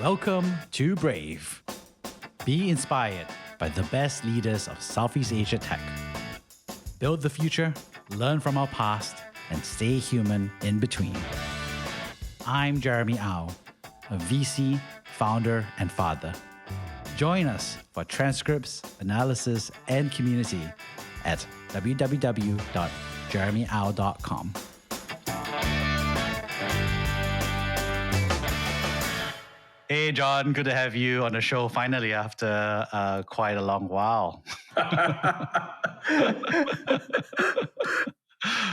Welcome to Brave. Be inspired by the best leaders of Southeast Asia tech. Build the future, learn from our past, and stay human in between. I'm Jeremy Au, a VC, founder, and father. Join us for transcripts, analysis, and community at www.jeremyau.com. Hey, John, good to have you on the show finally after quite a long while. I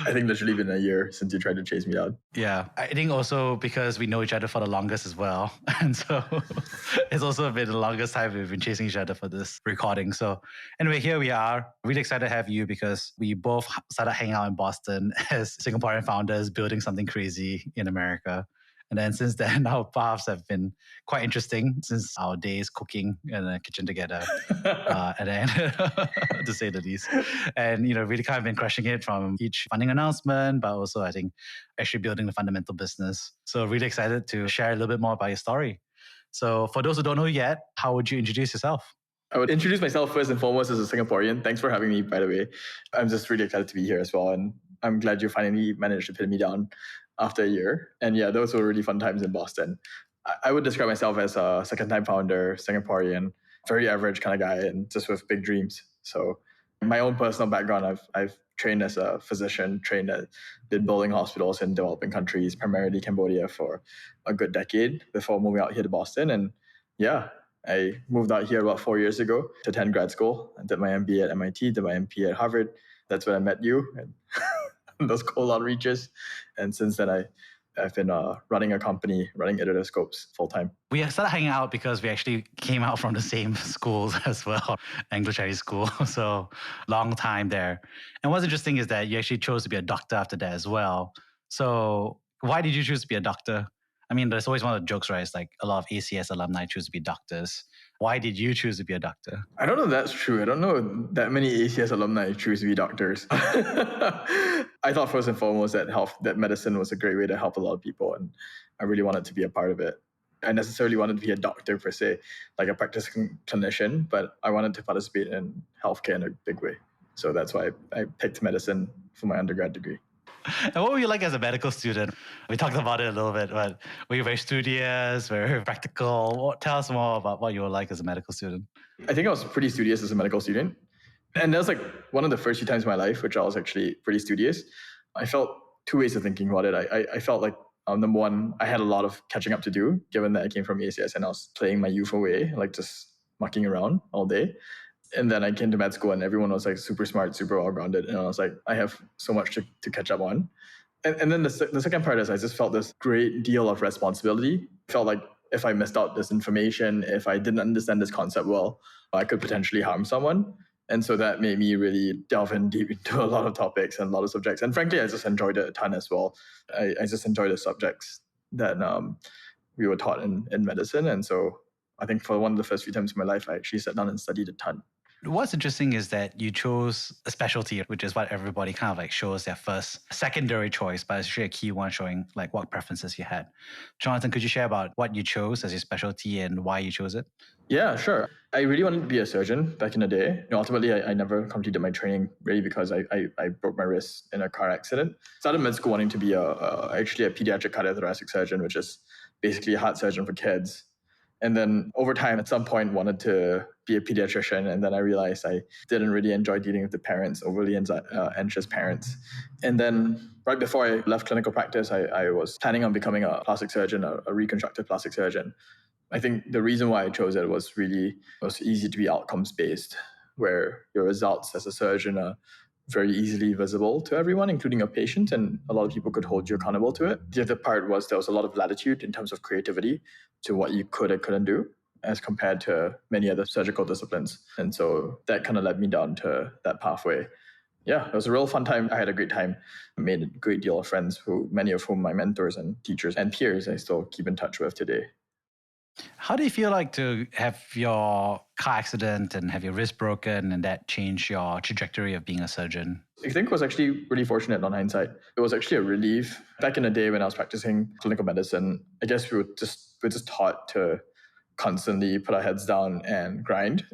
think literally been a year since you tried to chase me down. Yeah, I think also because we know each other for the longest as well. And so it's also been the longest time we've been chasing each other for this recording. So anyway, here we are. Really excited to have you because we both started hanging out in Boston as Singaporean founders building something crazy in America. And then since then, our paths have been quite interesting since our days cooking in the kitchen together, and then to say the least. And, really kind of been crushing it from each funding announcement, but also I think actually building the fundamental business. So really excited to share a little bit more about your story. So for those who don't know yet, how would you introduce yourself? I would introduce myself first and foremost as a Singaporean. Thanks for having me, by the way. I'm just really excited to be here as well. And I'm glad you finally managed to pin me down after a year. And yeah, those were really fun times in Boston. I would describe myself as a second-time founder, Singaporean, very average kind of guy, and just with big dreams. So my own personal background, I've trained as a physician, been building hospitals in developing countries, primarily Cambodia, for a good decade before moving out here to Boston. And yeah, I moved out here about 4 years ago to attend grad school. I did my MBA at MIT, did my MP at Harvard. That's when I met you and those cold outreaches. And since then, I've been running a company, running Iterative Scopes full time. We started hanging out because we actually came out from the same schools as well, Anglo-Chinese school. So long time there. And what's interesting is that you actually chose to be a doctor after that as well. So why did you choose to be a doctor? I mean, there's always one of the jokes, right? It's like a lot of ACS alumni choose to be doctors. Why did you choose to be a doctor? I don't know if that's true. I don't know that many ACS alumni choose to be doctors. I thought first and foremost that medicine was a great way to help a lot of people, and I really wanted to be a part of it. I necessarily wanted to be a doctor per se, like a practicing clinician, but I wanted to participate in healthcare in a big way. So that's why I picked medicine for my undergrad degree. And what were you like as a medical student? We talked about it a little bit, but were you very studious, very practical? Tell us more about what you were like as a medical student. I think I was pretty studious as a medical student. And that was like one of the first few times in my life, which I was actually pretty studious. I felt two ways of thinking about it. I felt like, number one, I had a lot of catching up to do, given that I came from ACS and I was playing my youth away, like just mucking around all day. And then I came to med school and everyone was like super smart, super well-grounded. And I was like, I have so much to catch up on. And then the second part is I just felt this great deal of responsibility. I felt like if I missed out this information, if I didn't understand this concept well, I could potentially harm someone. And so that made me really delve in deep into a lot of topics and a lot of subjects. And frankly, I just enjoyed it a ton as well. I just enjoyed the subjects that we were taught in medicine. And so I think for one of the first few times in my life, I actually sat down and studied a ton. What's interesting is that you chose a specialty, which is what everybody kind of like shows their first secondary choice, but it's actually a key one showing like what preferences you had. Jonathan, could you share about what you chose as your specialty and why you chose it? Yeah, sure. I really wanted to be a surgeon back in the day. Ultimately, I never completed my training really because I broke my wrist in a car accident. Started med school wanting to be actually a pediatric cardiothoracic surgeon, which is basically a heart surgeon for kids. And then over time, at some point, wanted to be a pediatrician. And then I realized I didn't really enjoy dealing with the parents, overly anxious parents. And then right before I left clinical practice, I was planning on becoming a plastic surgeon, a reconstructive plastic surgeon. I think the reason why I chose it was easy to be outcomes-based, where your results as a surgeon are very easily visible to everyone, including your patients, and a lot of people could hold you accountable to it. The other part was there was a lot of latitude in terms of creativity to what you could and couldn't do as compared to many other surgical disciplines. And so that kind of led me down to that pathway. Yeah, it was a real fun time. I had a great time. I made a great deal of friends, many of whom my mentors and teachers and peers I still keep in touch with today. How do you feel like to have your car accident and have your wrist broken and that change your trajectory of being a surgeon? I think I was actually really fortunate on hindsight. It was actually a relief. Back in the day when I was practicing clinical medicine, I guess we're just taught to constantly put our heads down and grind.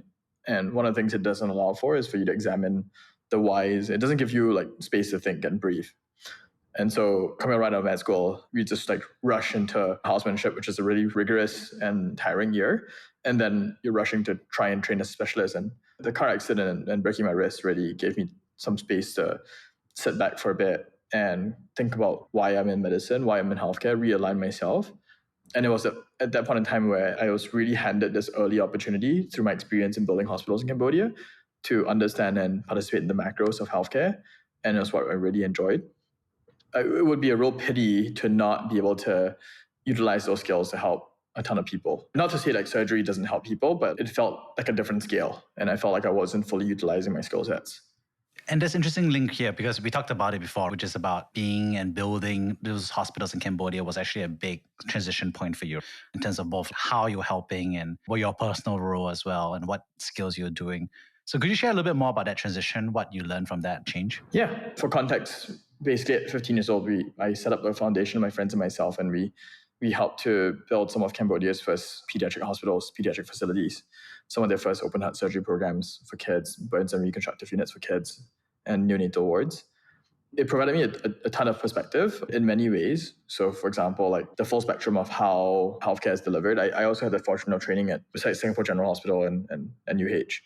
And one of the things it doesn't allow for is for you to examine the whys. It doesn't give you like space to think and breathe. And so coming right out of med school, we just like rush into housemanship, which is a really rigorous and tiring year. And then you're rushing to try and train as a specialist. And the car accident and breaking my wrist really gave me some space to sit back for a bit and think about why I'm in medicine, why I'm in healthcare, realign myself. And it was at that point in time where I was really handed this early opportunity through my experience in building hospitals in Cambodia to understand and participate in the macros of healthcare. And it was what I really enjoyed. It would be a real pity to not be able to utilize those skills to help a ton of people. Not to say like surgery doesn't help people, but it felt like a different scale. And I felt like I wasn't fully utilizing my skill sets. And there's an interesting link here because we talked about it before, which is about being and building those hospitals in Cambodia was actually a big transition point for you in terms of both how you're helping and what your personal role as well and what skills you're doing. So could you share a little bit more about that transition, what you learned from that change? Yeah, for context, basically at 15 years old, I set up a foundation, my friends and myself, and we helped to build some of Cambodia's first pediatric hospitals, pediatric facilities, some of their first open heart surgery programs for kids, burns and reconstructive units for kids, and neonatal wards. It provided me a ton of perspective in many ways. So for example, like the full spectrum of how healthcare is delivered. I also had the fortune of training at, besides Singapore General Hospital and NUH,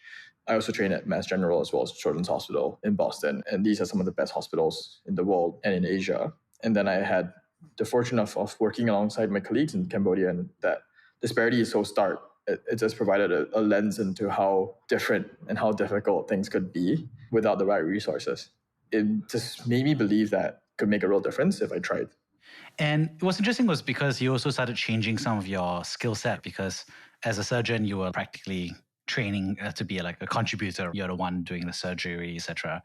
I also trained at Mass General as well as Children's Hospital in Boston. And these are some of the best hospitals in the world and in Asia. And then I had the fortune of working alongside my colleagues in Cambodia, and that disparity is so stark. It just provided a lens into how different and how difficult things could be without the right resources. It just made me believe that could make a real difference if I tried. And what's interesting was because you also started changing some of your skill set because as a surgeon, you were practically training to be like a contributor. You're the one doing the surgery, etc.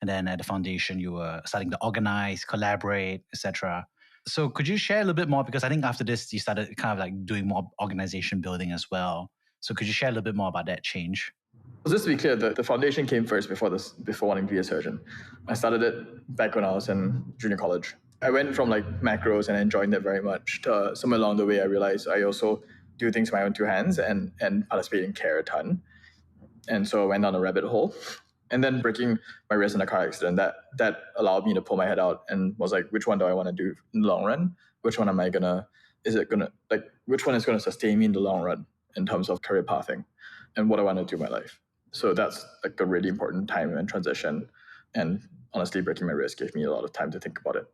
And then at the foundation, you were starting to organize, collaborate, etc. So could you share a little bit more? Because I think after this, you started kind of like doing more organization building as well. So could you share a little bit more about that change? Well, just to be clear, the foundation came first before wanting to be a surgeon. I started it back when I was in junior college. I went from like macros and enjoying it very much to somewhere along the way I realized I also do things with my own two hands and participate in care a ton. And so I went down a rabbit hole. And then breaking my wrist in a car accident, that allowed me to pull my head out and was like, which one do I want to do in the long run? Which one which one is gonna sustain me in the long run in terms of career pathing and what I want to do in my life? So that's like a really important time and transition. And honestly, breaking my wrist gave me a lot of time to think about it.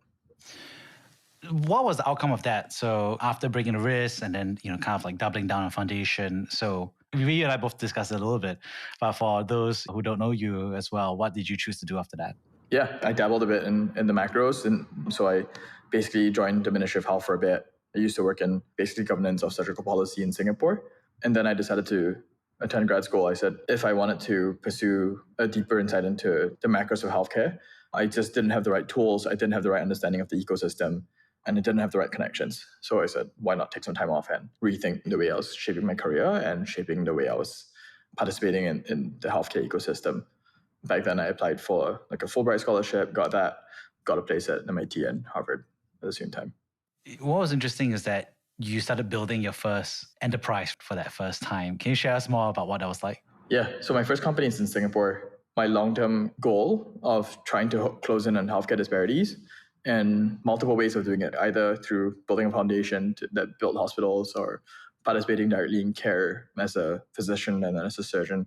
What was the outcome of that? So after breaking the wrist and then, kind of like doubling down on foundation. So we and I both discussed it a little bit, but for those who don't know you as well, what did you choose to do after that? Yeah, I dabbled a bit in the macros. And so I basically joined the Ministry of Health for a bit. I used to work in basically governance of surgical policy in Singapore. And then I decided to attend grad school. I said, if I wanted to pursue a deeper insight into the macros of healthcare, I just didn't have the right tools. I didn't have the right understanding of the ecosystem, and I didn't have the right connections. So I said, why not take some time off and rethink the way I was shaping my career and shaping the way I was participating in the healthcare ecosystem. Back then, I applied for like a Fulbright scholarship, got a place at MIT and Harvard at the same time. What was interesting is that you started building your first enterprise for that first time. Can you share us more about what that was like? Yeah, so my first company is in Singapore. My long-term goal of trying to close in on healthcare disparities and multiple ways of doing it, either through building a foundation that built hospitals or participating directly in care as a physician and then as a surgeon.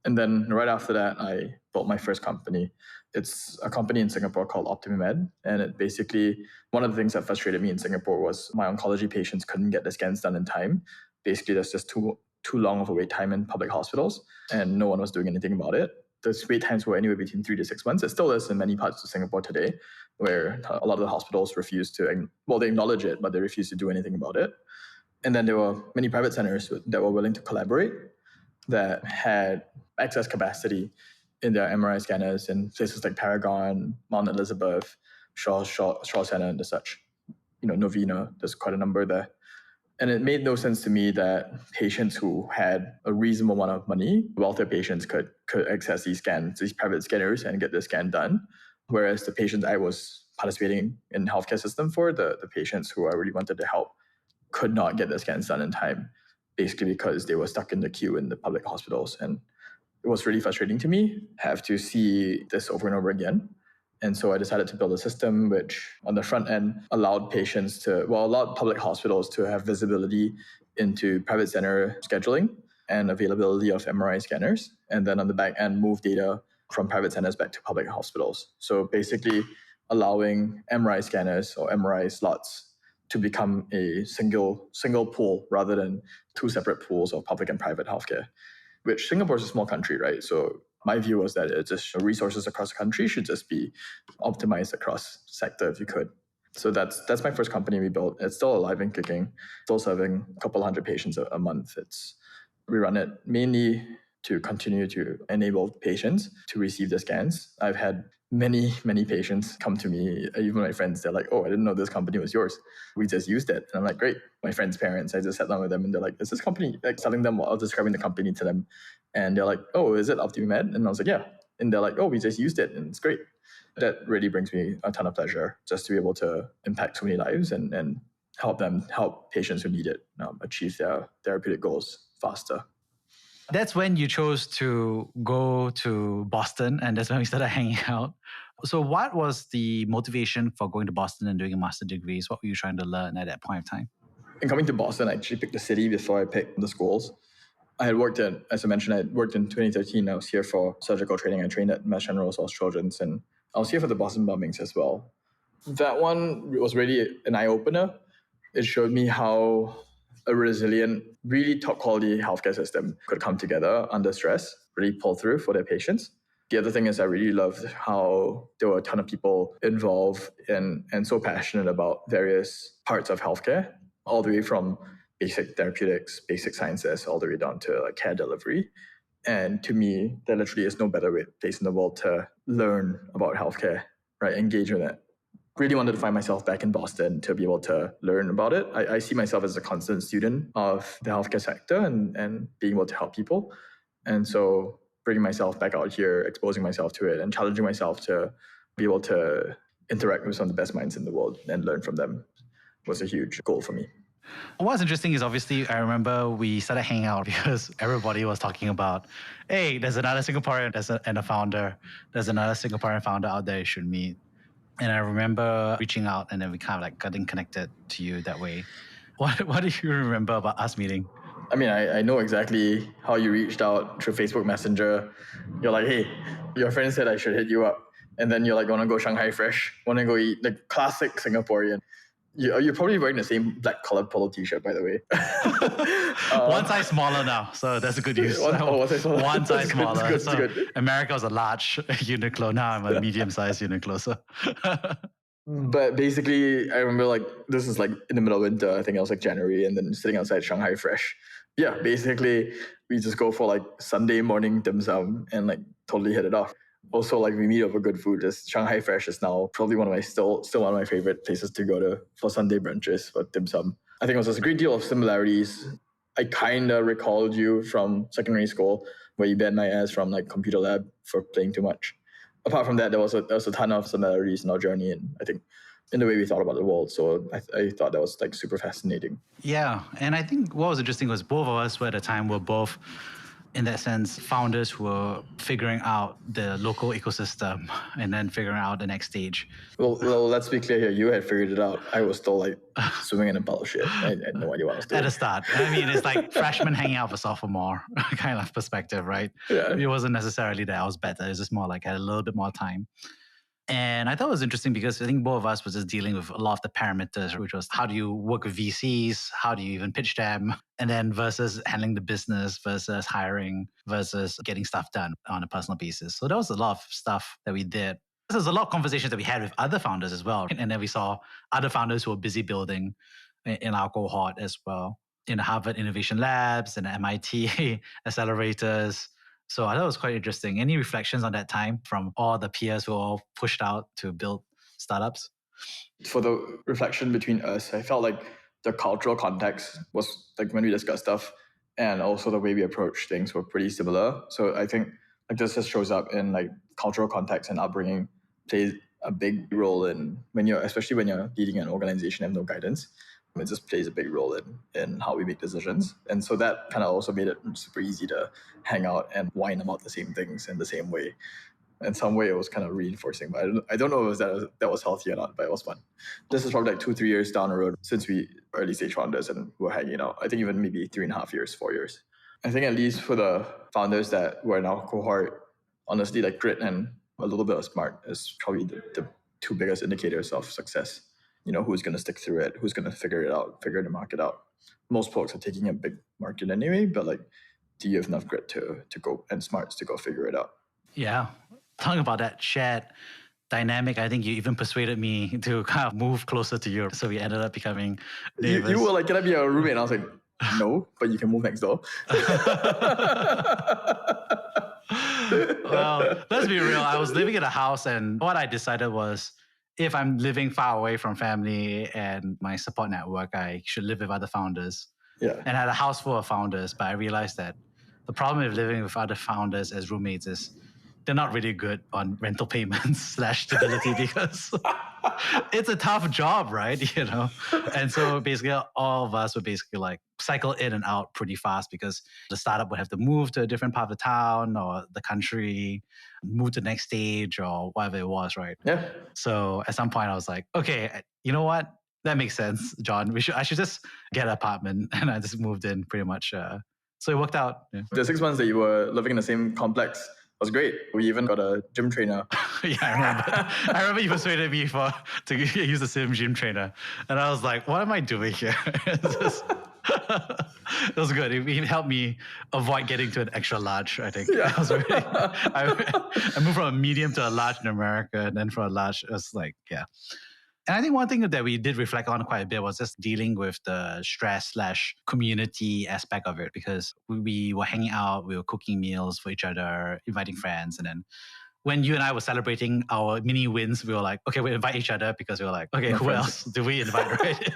And then right after that, I built my first company. It's a company in Singapore called OptimiMed. And it basically, one of the things that frustrated me in Singapore was my oncology patients couldn't get the scans done in time. Basically, there's just too long of a wait time in public hospitals, and no one was doing anything about it. Those wait times were anywhere between 3 to 6 months. It still is in many parts of Singapore today, where a lot of the hospitals refuse to, they acknowledge it, but they refuse to do anything about it. And then there were many private centers that were willing to collaborate, that had excess capacity in their MRI scanners in places like Paragon, Mount Elizabeth, Shaw Center, and such. Novena, there's quite a number there. And it made no sense to me that patients who had a reasonable amount of money, wealthier patients, could access these private scanners and get the scan done. Whereas the patients I was participating in the healthcare system for, the patients who I really wanted to help, could not get the scans done in time. basically because they were stuck in the queue in the public hospitals. And it was really frustrating to me, have to see this over and over again. And so I decided to build a system which on the front end allowed public hospitals to have visibility into private center scheduling and availability of MRI scanners. And then on the back end, move data from private centers back to public hospitals. So basically allowing MRI scanners or MRI slots to become a single pool rather than two separate pools of public and private healthcare, which Singapore is a small country, right? So my view was that it just resources across the country should just be optimized across sector if you could. So that's my first company we built. It's still alive and kicking, still serving a couple hundred patients a month. We run it mainly to continue to enable patients to receive the scans. I've had many patients come to me, even my friends, they're like, oh, I didn't know this company was yours. We just used it. And I'm like, great. My friends' parents, I just sat down with them and they're like, is this company, like telling them while describing the company to them. And they're like, oh, is it OptiMed? And I was like, yeah. And they're like, oh, we just used it and it's great. That really brings me a ton of pleasure just to be able to impact so many lives and help patients who need it achieve their therapeutic goals faster. That's when you chose to go to Boston, and that's when we started hanging out. So what was the motivation for going to Boston and doing a master's degree? What were you trying to learn at that point of time? In coming to Boston, I actually picked the city before I picked the schools. I had worked as I mentioned, I worked in 2013. I was here for surgical training. I trained at Mass General Hospital Children's, and I was here for the Boston bombings as well. That one was really an eye-opener. It showed me how a resilient, really top-quality healthcare system could come together under stress, really pull through for their patients. The other thing is I really loved how there were a ton of people involved and so passionate about various parts of healthcare, all the way from basic therapeutics, basic sciences, all the way down to care delivery. And to me, there literally is no better place in the world to learn about healthcare, right? Engage with it. Really wanted to find myself back in Boston to be able to learn about it. I see myself as a constant student of the healthcare sector and being able to help people. And so bringing myself back out here, exposing myself to it and challenging myself to be able to interact with some of the best minds in the world and learn from them was a huge goal for me. What's interesting is obviously I remember we started hanging out because everybody was talking about, hey, there's another Singaporean and a founder. There's another Singaporean founder out there you should meet. And I remember reaching out and then we kind of like getting connected to you that way. What do you remember about us meeting? I mean, I know exactly how you reached out through Facebook Messenger. You're like, hey, your friend said I should hit you up. And then you're like, want to go Shanghai Fresh? Want to go eat the classic Singaporean? You're probably wearing the same black colored polo t-shirt, by the way. One size smaller now, so that's a good news. One size smaller. One size smaller. Good, so good. America was a large Uniqlo. Now I'm a medium-sized Uniqlo. So. But basically, I remember like this is like in the middle of winter. I think it was like January, and then sitting outside Shanghai Fresh. Yeah, basically we just go for like Sunday morning dim sum and like totally hit it off. Also, like we meet over good food. Just Shanghai Fresh is now probably one of my still one of my favorite places to go to for Sunday brunches for dim sum. I think it was just a great deal of similarities. I kind of recalled you from secondary school where you banned my ass from like computer lab for playing too much. Apart from that, there was a ton of similarities in our journey, and I think in the way we thought about the world. So I thought that was like super fascinating. Yeah, and I think what was interesting was both of us at the time were both, in that sense, founders who were figuring out the local ecosystem and then figuring out the next stage. Well, let's be clear here. You had figured it out. I was still like swimming in a puddle of shit. I had no idea what I was doing. At the start. I mean, it's like freshman hanging out with sophomore kind of perspective, right? Yeah. It wasn't necessarily that I was better. It's just more like I had a little bit more time. And I thought it was interesting because I think both of us was just dealing with a lot of the parameters, which was how do you work with VCs? How do you even pitch them? And then versus handling the business versus hiring versus getting stuff done on a personal basis. So there was a lot of stuff that we did. There's a lot of conversations that we had with other founders as well. And then we saw other founders who were busy building in our cohort as well, in the Harvard Innovation Labs and the MIT accelerators. So I thought it was quite interesting. Any reflections on that time from all the peers who all pushed out to build startups? For the reflection between us, I felt like the cultural context was like when we discussed stuff and also the way we approach things were pretty similar. So I think like this just shows up in like cultural context and upbringing plays a big role in especially when you're leading an organization and have no guidance. It just plays a big role in how we make decisions. And so that kind of also made it super easy to hang out and whine about the same things in the same way. In some way, it was kind of reinforcing, but I don't know if that was healthy or not, but it was fun. This is probably like 2-3 years down the road since we early stage founders and we're hanging out. I think even maybe 3.5 years, 4 years. I think at least for the founders that were in our cohort, honestly, like grit and a little bit of smart is probably the two biggest indicators of success. Who's going to stick through it, who's going to figure the market out. Most folks are taking a big market anyway, but like, do you have enough grit to go and smarts to go figure it out? Yeah. Talking about that shared dynamic, I think you even persuaded me to kind of move closer to you. So we ended up becoming neighbors. You were like, can I be a roommate? And I was like, no, but you can move next door. Well, let's be real. I was living in a house, and what I decided was if I'm living far away from family and my support network, I should live with other founders. Yeah. And I had a house full of founders, but I realized that the problem with living with other founders as roommates is they're not really good on rental payments / stability because it's a tough job, right? And so basically all of us would basically like cycle in and out pretty fast because the startup would have to move to a different part of the town or the country, move to the next stage or whatever it was, right? Yeah. So at some point I was like, okay, you know what? That makes sense, John. I should just get an apartment. And I just moved in pretty much. So it worked out. Yeah. The 6 months that you were living in the same complex was great. We even got a gym trainer. Yeah, I remember you persuaded me to use the same gym trainer. And I was like, what am I doing here? It was good. It helped me avoid getting to an extra large, I think. Yeah. I moved from a medium to a large in America, and then from a large, it was like, yeah. And I think one thing that we did reflect on quite a bit was just dealing with the stress / community aspect of it, because we were hanging out, we were cooking meals for each other, inviting friends. And then when you and I were celebrating our mini wins, we were like, okay, we invite each other because we were like, okay, who else do we invite, right?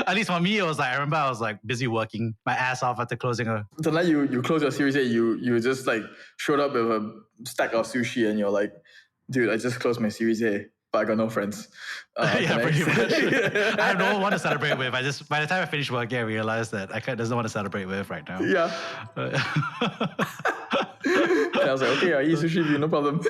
At least for me, it was like, I remember I was like busy working my ass off after closing a... The night you close your Series A, you just like showed up with a stack of sushi and you're like, dude, I just closed my Series A. But I got no friends. Yeah, pretty much. I have no one to celebrate with. By the time I finished working, I realized that there's no one to celebrate with right now. Yeah. And I was like, okay, I eat sushi with you, no problem.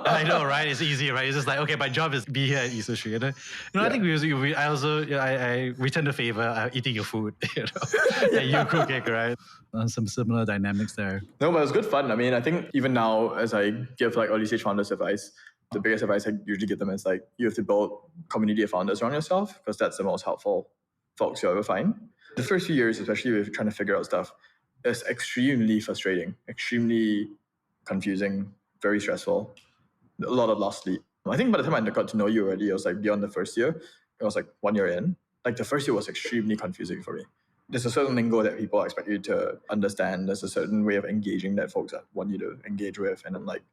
I know, right? It's easy, right? It's just like, okay, my job is be here and eat sushi. You know? I think I return the favor eating your food, and you cooking, right? Some similar dynamics there. No, but it was good fun. I mean, I think even now, as I give like early stage founders advice, the biggest advice I usually give them is like, you have to build community of founders around yourself because that's the most helpful folks you'll ever find. The first few years, especially with trying to figure out stuff, is extremely frustrating, extremely confusing, very stressful, a lot of lost sleep. I think by the time I got to know you already, it was like beyond the first year. It was like 1 year in. Like the first year was extremely confusing for me. There's a certain lingo that people expect you to understand. There's a certain way of engaging that folks want you to engage with. And I'm like,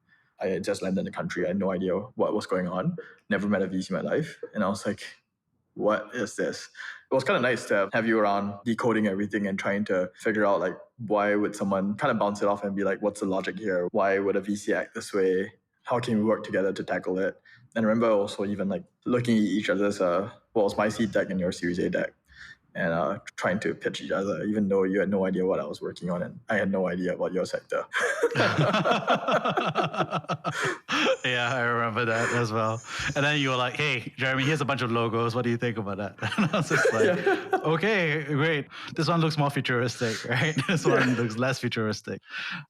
I just landed in the country. I had no idea what was going on. Never met a VC in my life. And I was like, what is this? It was kind of nice to have you around decoding everything and trying to figure out like, why would someone kind of bounce it off and be like, what's the logic here? Why would a VC act this way? How can we work together to tackle it? And I remember also even like looking at each other's, what was my seed deck and your Series A deck, and trying to pitch each other, even though you had no idea what I was working on and I had no idea about your sector. Yeah, I remember that as well. And then you were like, hey, Jeremy, here's a bunch of logos. What do you think about that? And I was just like, okay, great. This one looks more futuristic, right? This one looks less futuristic.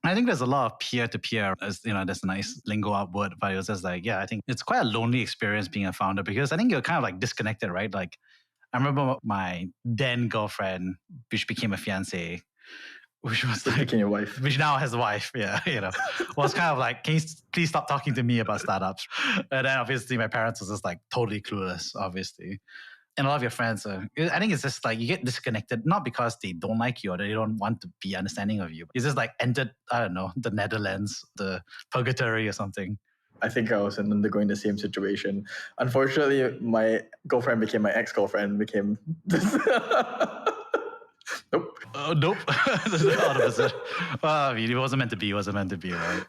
I think there's a lot of peer-to-peer, there's a nice lingo outward, but it was just like, yeah, I think it's quite a lonely experience being a founder because I think you're kind of like disconnected, right? Like, I remember my then girlfriend, which became a fiance, which was like, became your wife, which now has a wife. Yeah, was kind of like, can you please stop talking to me about startups? And then obviously my parents was just like totally clueless, obviously. And a lot of your friends, I think it's just like you get disconnected, not because they don't like you or they don't want to be understanding of you. It's just like entered, I don't know, the Netherlands, the purgatory or something. I think I was undergoing the same situation. Unfortunately, my girlfriend became my ex-girlfriend, became this. Nope. Nope. It wasn't meant to be. It wasn't meant to be, right?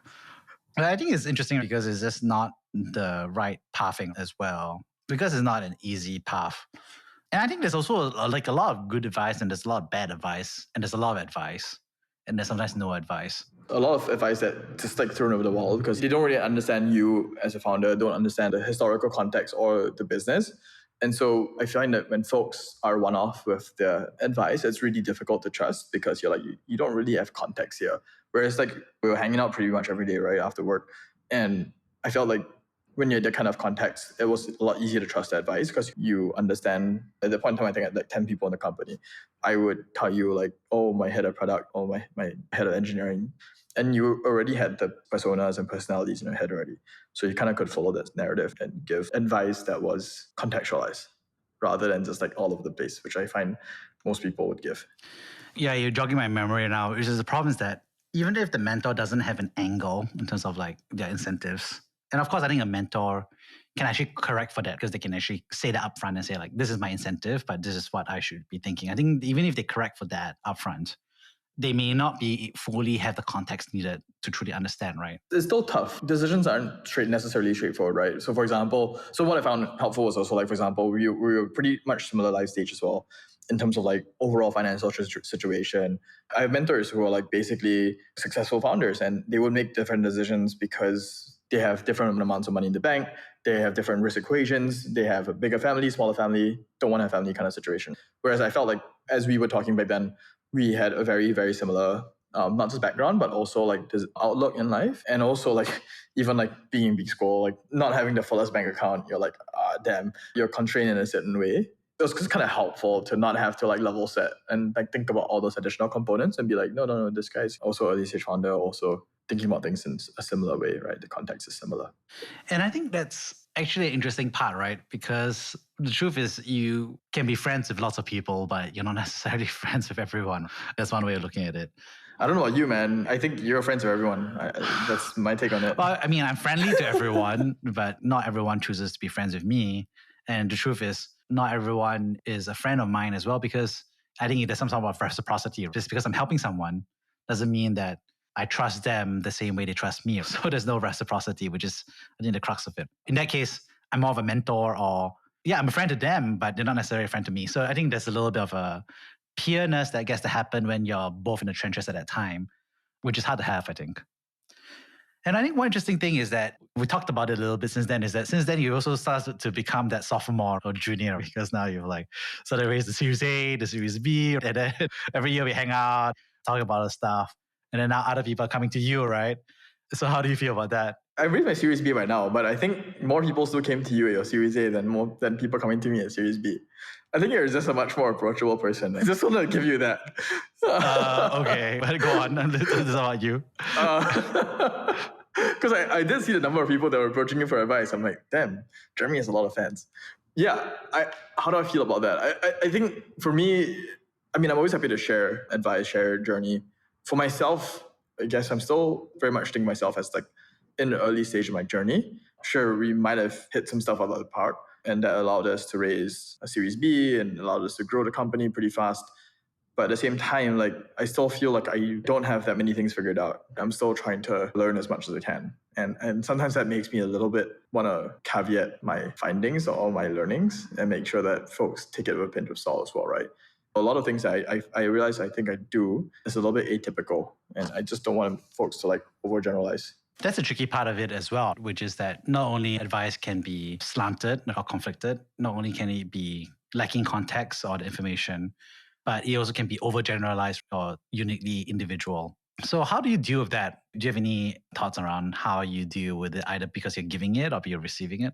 But I think it's interesting because it's just not the right pathing as well. Because it's not an easy path. And I think there's also like a lot of good advice and there's a lot of bad advice and there's a lot of advice and there's sometimes no advice. A lot of advice that just like thrown over the wall because they don't really understand you as a founder, don't understand the historical context or the business. And so I find that when folks are one-off with their advice, it's really difficult to trust because you're like, you don't really have context here. Whereas like we were hanging out pretty much every day, right, after work. And I felt like when you're that kind of context, it was a lot easier to trust the advice because you understand. At the point in time, I think I had like 10 people in the company. I would tell you like, oh, my head of product, oh, my head of engineering. And you already had the personas and personalities in your head already. So you kind of could follow that narrative and give advice that was contextualized rather than just like all over the place, which I find most people would give. Yeah, you're jogging my memory now, which is the problem is that even if the mentor doesn't have an angle in terms of like their incentives, and of course, I think a mentor can actually correct for that because they can actually say that upfront and say like, this is my incentive, but this is what I should be thinking. I think even if they correct for that upfront, they may not be fully have the context needed to truly understand, right? It's still tough. Decisions aren't necessarily straightforward, right? So for example, so what I found helpful was also like, for example, we were pretty much similar life stage as well in terms of like overall financial situation. I have mentors who are like basically successful founders and they would make different decisions because they have different amounts of money in the bank. They have different risk equations. They have a bigger family, smaller family, don't want to have family kind of situation. Whereas I felt like as we were talking back then, we had a very, very similar, not just background, but also like this outlook in life. And also like even like being in B school, like not having the fullest bank account, you're like, damn, you're constrained in a certain way. It was just kind of helpful to not have to like level set and like think about all those additional components and be like, no, this guy's also early stage founder, also thinking about things in a similar way, right? The context is similar. And I think that's actually an interesting part, right? Because the truth is you can be friends with lots of people, but you're not necessarily friends with everyone. That's one way of looking at it. I don't know about you, man. I think you're friends with everyone. That's my take on it. Well, I mean, I'm friendly to everyone, but not everyone chooses to be friends with me. And the truth is, not everyone is a friend of mine as well, because I think there's some sort of reciprocity. Just because I'm helping someone doesn't mean that I trust them the same way they trust me. So there's no reciprocity, which is, I think, the crux of it. In that case, I'm more of a mentor or, yeah, I'm a friend to them, but they're not necessarily a friend to me. So I think there's a little bit of a peerness that gets to happen when you're both in the trenches at that time, which is hard to have, I think. And I think one interesting thing is that we talked about it a little bit since then, is that since then you also started to become that sophomore or junior because now you've like started raised the Series A, the Series B, and then every year we hang out, talk about the stuff. And then now other people are coming to you, right? So how do you feel about that? I raised my Series B right now, but I think more people still came to you at your Series A than people coming to me at Series B. I think you're just a much more approachable person. I just want to give you that. Okay, but go on. This is about you. Because I did see the number of people that were approaching you for advice. I'm like, damn, Jeremy has a lot of fans. Yeah, how do I feel about that? I think for me, I mean, I'm always happy to share advice, share journey. For myself, I guess I'm still very much thinking myself as like in the early stage of my journey. Sure, we might have hit some stuff out of the park, and that allowed us to raise a Series B and allowed us to grow the company pretty fast. But at the same time, like I still feel like I don't have that many things figured out. I'm still trying to learn as much as I can. And sometimes that makes me a little bit want to caveat my findings or my learnings and make sure that folks take it with a pinch of salt as well, right? A lot of things I realize I think I do is a little bit atypical. And I just don't want folks to like overgeneralize. That's a tricky part of it as well, which is that not only advice can be slanted or conflicted, not only can it be lacking context or the information, but it also can be overgeneralized or uniquely individual. So how do you deal with that? Do you have any thoughts around how you deal with it, either because you're giving it or you're receiving it?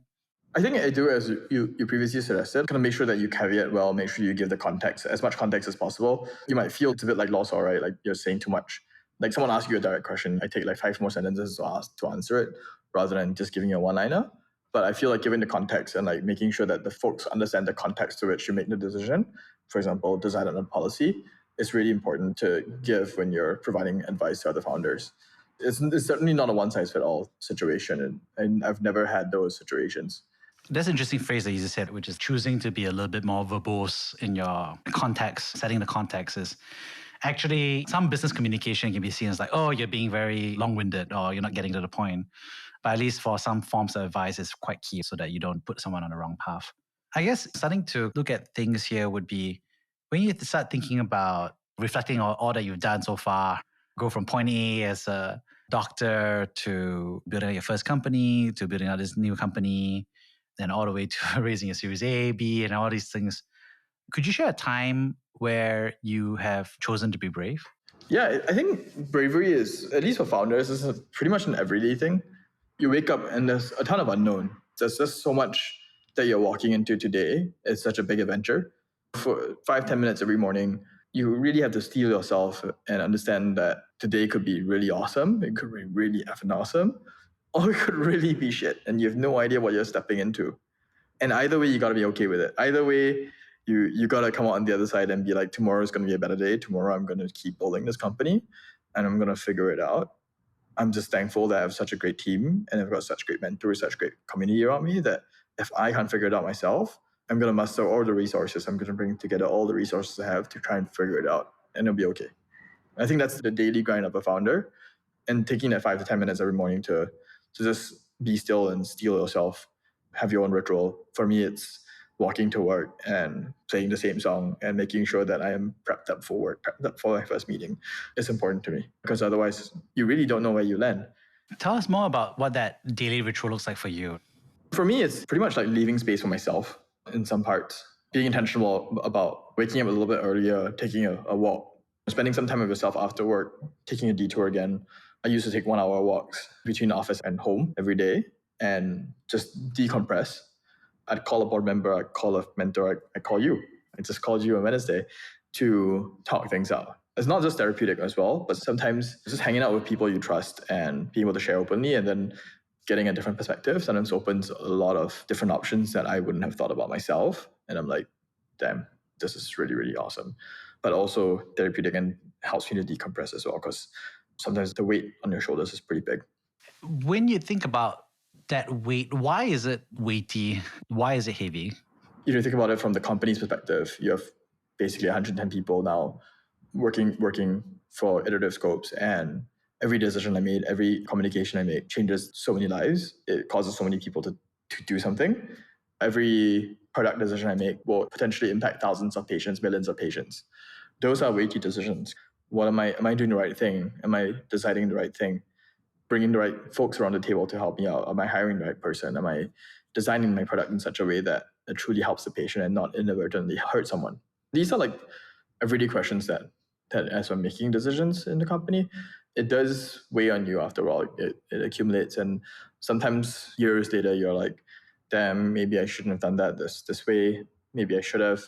I think I do, as you previously suggested, kind of make sure that you caveat well, make sure you give the context, as much context as possible. You might feel it's a bit like law saw, right? Like you're saying too much. Like someone asks you a direct question, I take like 5 more sentences to answer it rather than just giving you a one-liner. But I feel like giving the context and like making sure that the folks understand the context to which you make the decision, for example, decide on a policy, is really important to give when you're providing advice to other founders. It's certainly not a one-size-fits-all situation, and I've never had those situations. That's an interesting phrase that you just said, which is choosing to be a little bit more verbose in your context, setting the context is actually some business communication can be seen as like, oh, you're being very long-winded or you're not getting to the point. But at least for some forms of advice, it's quite key so that you don't put someone on the wrong path. I guess starting to look at things here would be when you start thinking about reflecting on all that you've done so far, go from point A as a doctor to building your first company, to building out this new company, then all the way to raising a Series A, B, and all these things. Could you share a time where you have chosen to be brave? Yeah, I think bravery is, at least for founders, is pretty much an everyday thing. You wake up and there's a ton of unknown. There's just so much that you're walking into today. It's such a big adventure. For 5-10 minutes every morning, you really have to steel yourself and understand that today could be really awesome. It could be really effing awesome. Or it could really be shit and you have no idea what you're stepping into. And either way, you got to be okay with it. Either way, you got to come out on the other side and be like, tomorrow's going to be a better day. Tomorrow, I'm going to keep building this company and I'm going to figure it out. I'm just thankful that I have such a great team and I've got such great mentors, such great community around me that if I can't figure it out myself, I'm going to muster all the resources. I'm going to bring together all the resources I have to try and figure it out and it'll be okay. I think that's the daily grind of a founder, and taking that 5 to 10 minutes every morning to just be still and steel yourself, have your own ritual. For me, it's walking to work and playing the same song and making sure that I am prepped up for work, prepped up for my first meeting is important to me because otherwise you really don't know where you land. Tell us more about what that daily ritual looks like for you. For me, it's pretty much like leaving space for myself in some parts, being intentional about waking up a little bit earlier, taking a walk, spending some time with yourself after work, taking a detour again. I used to take 1-hour walks between the office and home every day and just decompress. I'd call a board member, I'd call a mentor, I call you. I just called you on Wednesday to talk things out. It's not just therapeutic as well, but sometimes just hanging out with people you trust and being able to share openly and then getting a different perspective sometimes opens a lot of different options that I wouldn't have thought about myself. And I'm like, damn, this is really, really awesome. But also therapeutic and helps me to decompress as well because sometimes the weight on your shoulders is pretty big. When you think about that weight, why is it weighty? Why is it heavy? If you think about it from the company's perspective, you have basically 110 people now working for Iterative Scopes, and every decision I made, every communication I make changes so many lives. It causes so many people to do something. Every product decision I make will potentially impact thousands of patients, millions of patients. Those are weighty decisions. What am I doing the right thing? Am I deciding the right thing? Bringing the right folks around the table to help me out? Am I hiring the right person? Am I designing my product in such a way that it truly helps the patient and not inadvertently hurt someone? These are like everyday questions that as I'm making decisions in the company, it does weigh on you after all. It accumulates, and sometimes years later, you're like, damn, maybe I shouldn't have done that this way. Maybe I should have.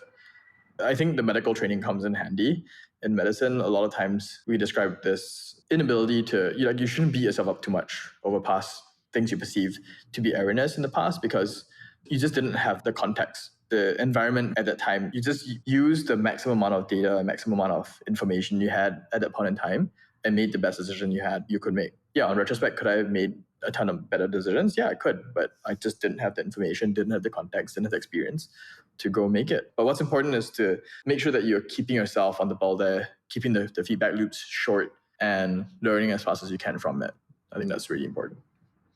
I think the medical training comes in handy. In medicine, a lot of times we describe this inability to, you shouldn't beat yourself up too much over past things you perceive to be erroneous in the past because you just didn't have the context, the environment at that time. You just used the maximum amount of data, maximum amount of information you had at that point in time and made the best decision you could make. Yeah, on retrospect, could I have made a ton of better decisions? Yeah, I could, but I just didn't have the information, didn't have the context, didn't have the experience to go make it. But what's important is to make sure that you're keeping yourself on the ball there, keeping the feedback loops short and learning as fast as you can from it. I think that's really important.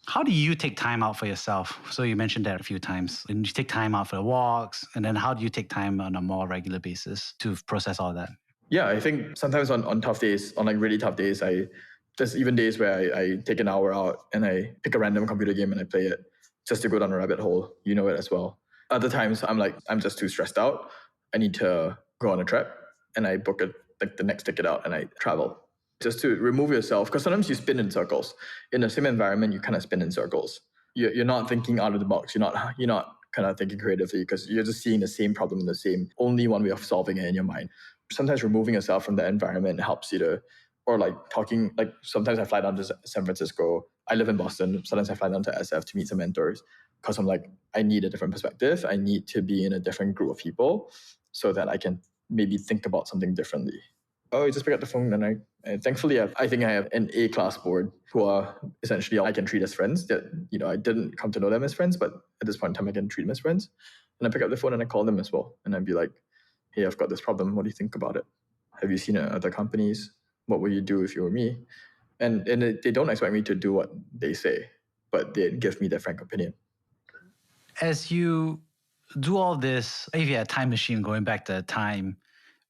How do you take time out for yourself? So you mentioned that a few times. And you take time out for the walks, and then how do you take time on a more regular basis to process all that? Yeah, I think sometimes on tough days, on like really tough days, there's even days where I take an hour out and I pick a random computer game and I play it just to go down a rabbit hole. You know it as well. Other times I'm just too stressed out. I need to go on a trip and I book the next ticket out and I travel just to remove yourself. Because sometimes you spin in circles. In the same environment, you kind of spin in circles. You're not thinking out of the box. You're not kind of thinking creatively because you're just seeing the same problem in the same, only one way of solving it in your mind. Sometimes removing yourself from the environment helps you to, or like talking, like sometimes I fly down to San Francisco. I live in Boston. Sometimes I fly down to SF to meet some mentors because I'm like, I need a different perspective. I need to be in a different group of people so that I can maybe think about something differently. Oh, I just pick up the phone and thankfully I think I have an A-class board who are essentially I can treat as friends. That I didn't come to know them as friends, but at this point in time I can treat them as friends. And I pick up the phone and I call them as well. And I'd be like, hey, I've got this problem. What do you think about it? Have you seen it in other companies? What would you do if you were me? And they don't expect me to do what they say, but they give me their frank opinion. As you do all this, if you had a time machine going back to a time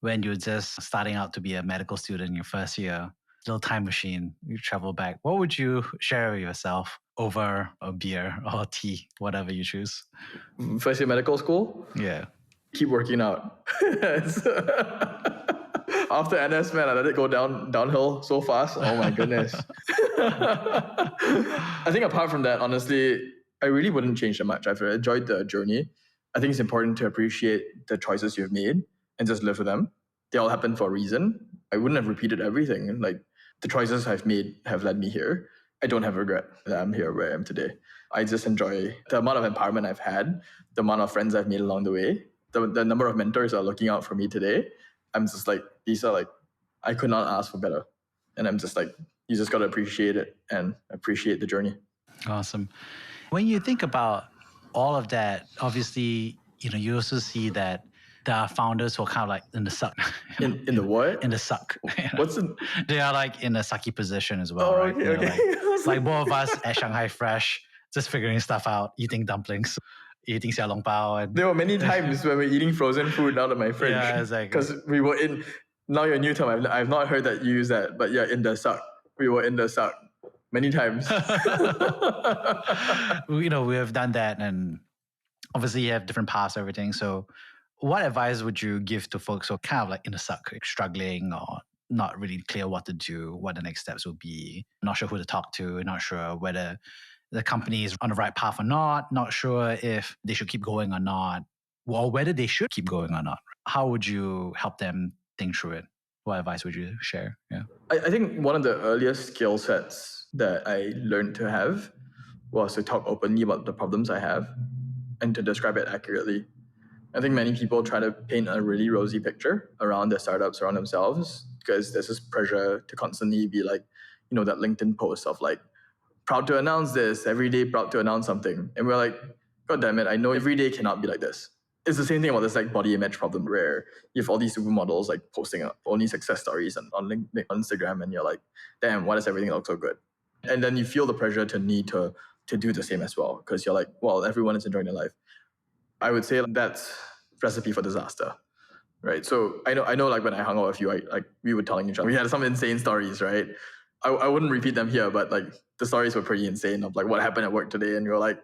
when you were just starting out to be a medical student in your first year, little time machine, you travel back, what would you share with yourself over a beer or tea, whatever you choose? First year medical school, Yeah. keep working out. After NS, man, I let it go downhill so fast. Oh my goodness. I think apart from that, honestly, I really wouldn't change that much. I've enjoyed the journey. I think it's important to appreciate the choices you've made and just live with them. They all happen for a reason. I wouldn't have repeated everything. Like the choices I've made have led me here. I don't have regret that I'm here where I am today. I just enjoy the amount of empowerment I've had, the amount of friends I've made along the way, the number of mentors that are looking out for me today. I'm just like, these are like, I could not ask for better. And I'm just like, you just got to appreciate it and appreciate the journey. Awesome. When you think about all of that, obviously, you also see that there are founders who are kind of like in the suck. In the what? In the suck. What's the... They are like in a sucky position as well, right? Okay. Like both of us at Shanghai Fresh, just figuring stuff out, eating dumplings, eating xiao long bao. And there were many times when we're eating frozen food out of my fridge. Yeah, exactly. Because we were in, now you're new term, I've not heard that you use that, but yeah, in the suck. We were in the suck many times. We have done that, and obviously you have different paths, everything. So what advice would you give to folks who are kind of like in the suck, struggling or not really clear what to do, what the next steps will be, not sure who to talk to, not sure whether the company is on the right path or not sure if they should keep going or not, or whether they should keep going or not? How would you help them think through it? What advice would you share? Yeah, I think one of the earliest skill sets that I learned to have was to talk openly about the problems I have and to describe it accurately. I think many people try to paint a really rosy picture around their startups, around themselves, because there's this pressure to constantly be like, that LinkedIn post of like, proud to announce this, every day proud to announce something. And we're like, God damn it, I know every day cannot be like this. It's the same thing about this like body image problem where you have all these supermodels like posting only success stories on LinkedIn, on Instagram, and you're like, damn, why does everything look so good? And then you feel the pressure to need to do the same as well, because you're like, well, everyone is enjoying their life. I would say that's recipe for disaster, right? So I know like when I hung out with you, we were telling each other, we had some insane stories, right? I wouldn't repeat them here, but like the stories were pretty insane of like what happened at work today. And you're like,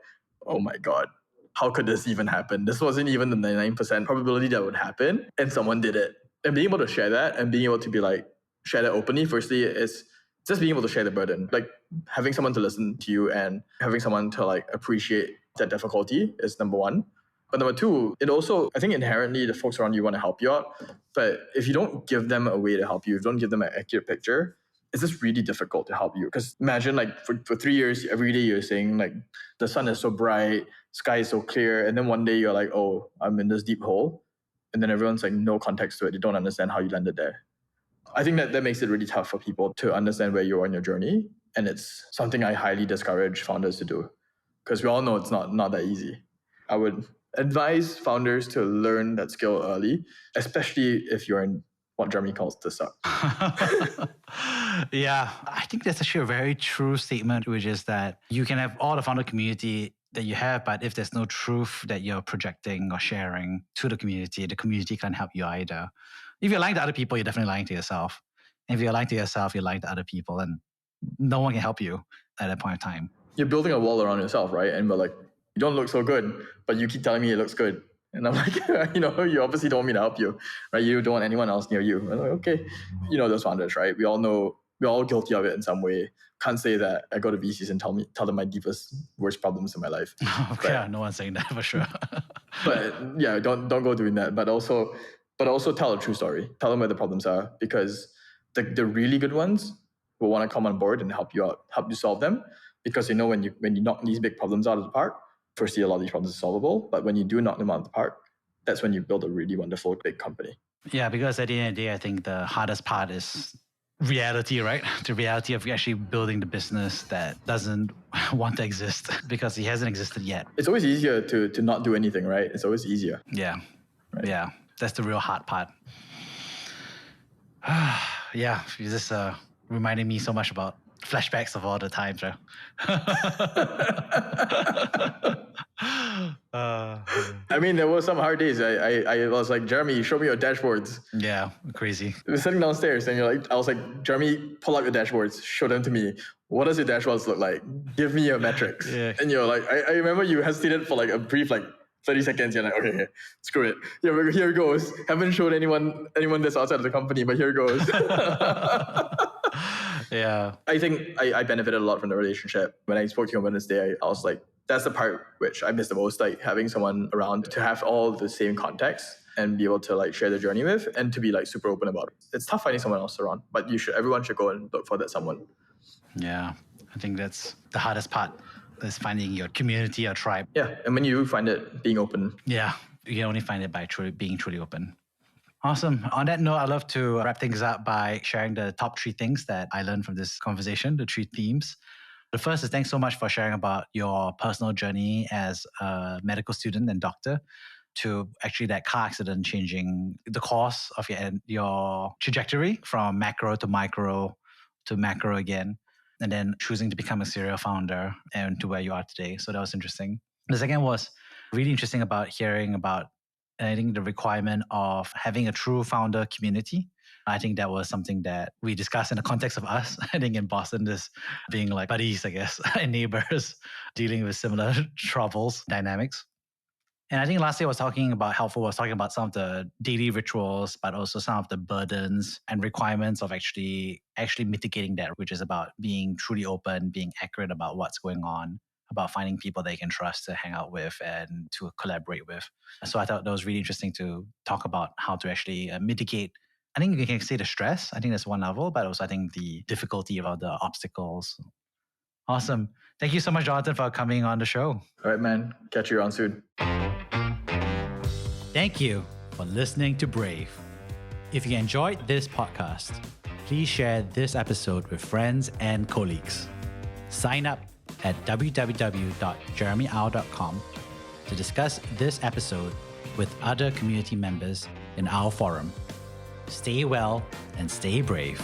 oh my God, how could this even happen? This wasn't even the 99% probability that would happen. And someone did it. And being able to share that and being able to be like, share that openly, firstly, is just being able to share the burden. Like having someone to listen to you and having someone to like appreciate that difficulty is number one. But number two, it also, I think inherently the folks around you want to help you out. But if you don't give them a way to help you, if you don't give them an accurate picture, it's just really difficult to help you. Because imagine like for 3 years, every day you're saying like, the sun is so bright, sky is so clear. And then one day you're like, oh, I'm in this deep hole. And then everyone's like, no context to it. They don't understand how you landed there. I think that makes it really tough for people to understand where you are on your journey. And it's something I highly discourage founders to do. Because we all know it's not that easy. I would advise founders to learn that skill early, especially if you're in what Germany calls the suck. Yeah, I think that's actually a very true statement, which is that you can have all the founder community that you have, but if there's no truth that you're projecting or sharing to the community can't help you either. If you're lying to other people, you're definitely lying to yourself. And if you're lying to yourself, you're lying to other people, and no one can help you at that point in time. You're building a wall around yourself, right? And we're like, you don't look so good, but you keep telling me it looks good. And I'm like, you obviously don't want me to help you, right? You don't want anyone else near you. I'm like, okay. Those founders, right? We all know, we're all guilty of it in some way. Can't say that I go to VCs and tell them my deepest, worst problems in my life. Okay, yeah, no one's saying that for sure. But yeah, don't go doing that. But also tell a true story. Tell them where the problems are, because the really good ones will want to come on board and help you out, help you solve them. Because when you knock these big problems out of the park, firstly, a lot of these problems are solvable. But when you do knock them out of the park, that's when you build a really wonderful, big company. Yeah, because at the end of the day, I think the hardest part is reality, right? The reality of actually building the business that doesn't want to exist because it hasn't existed yet. It's always easier to not do anything, right? It's always easier. Yeah. Right? Yeah. That's the real hard part. Yeah. You're just reminding me so much about flashbacks of all the times, right? I mean, there were some hard days. I was like, Jeremy, show me your dashboards. Yeah, crazy. We were sitting downstairs and I was like, Jeremy, pull out your dashboards, show them to me. What does your dashboards look like? Give me your metrics. Yeah. And you're like, I remember you hesitated for like a brief 30 seconds. You're like, okay, screw it. Here it goes. Haven't showed anyone this outside of the company, but here it goes. Yeah. I think I benefited a lot from the relationship. When I spoke to you on Wednesday, I was like, that's the part which I miss the most, like having someone around to have all the same context and be able to share the journey with and to be super open about it. It's tough finding someone else around, but everyone should go and look for that someone. Yeah, I think that's the hardest part, is finding your community or tribe. Yeah, and when you find it, being open. Yeah, you can only find it by being truly open. Awesome. On that note, I'd love to wrap things up by sharing the top 3 things that I learned from this conversation, the 3 themes. The first is thanks so much for sharing about your personal journey as a medical student and doctor to actually that car accident changing the course of your trajectory from macro to micro to macro again, and then choosing to become a serial founder and to where you are today. So that was interesting. The second was really interesting about hearing about, I think, the requirement of having a true founder community. I think that was something that we discussed in the context of us, I think in Boston, this being like buddies, I guess, and neighbors dealing with similar troubles, dynamics. And I think lastly, was talking about some of the daily rituals, but also some of the burdens and requirements of actually mitigating that, which is about being truly open, being accurate about what's going on, about finding people that you can trust to hang out with and to collaborate with. So I thought that was really interesting to talk about how to actually mitigate. I think you can say the stress. I think that's one level, but also I think the difficulty about the obstacles. Awesome. Thank you so much, Jonathan, for coming on the show. All right, man. Catch you around soon. Thank you for listening to Brave. If you enjoyed this podcast, please share this episode with friends and colleagues. Sign up at www.jeremyau.com to discuss this episode with other community members in our forum. Stay well and stay brave.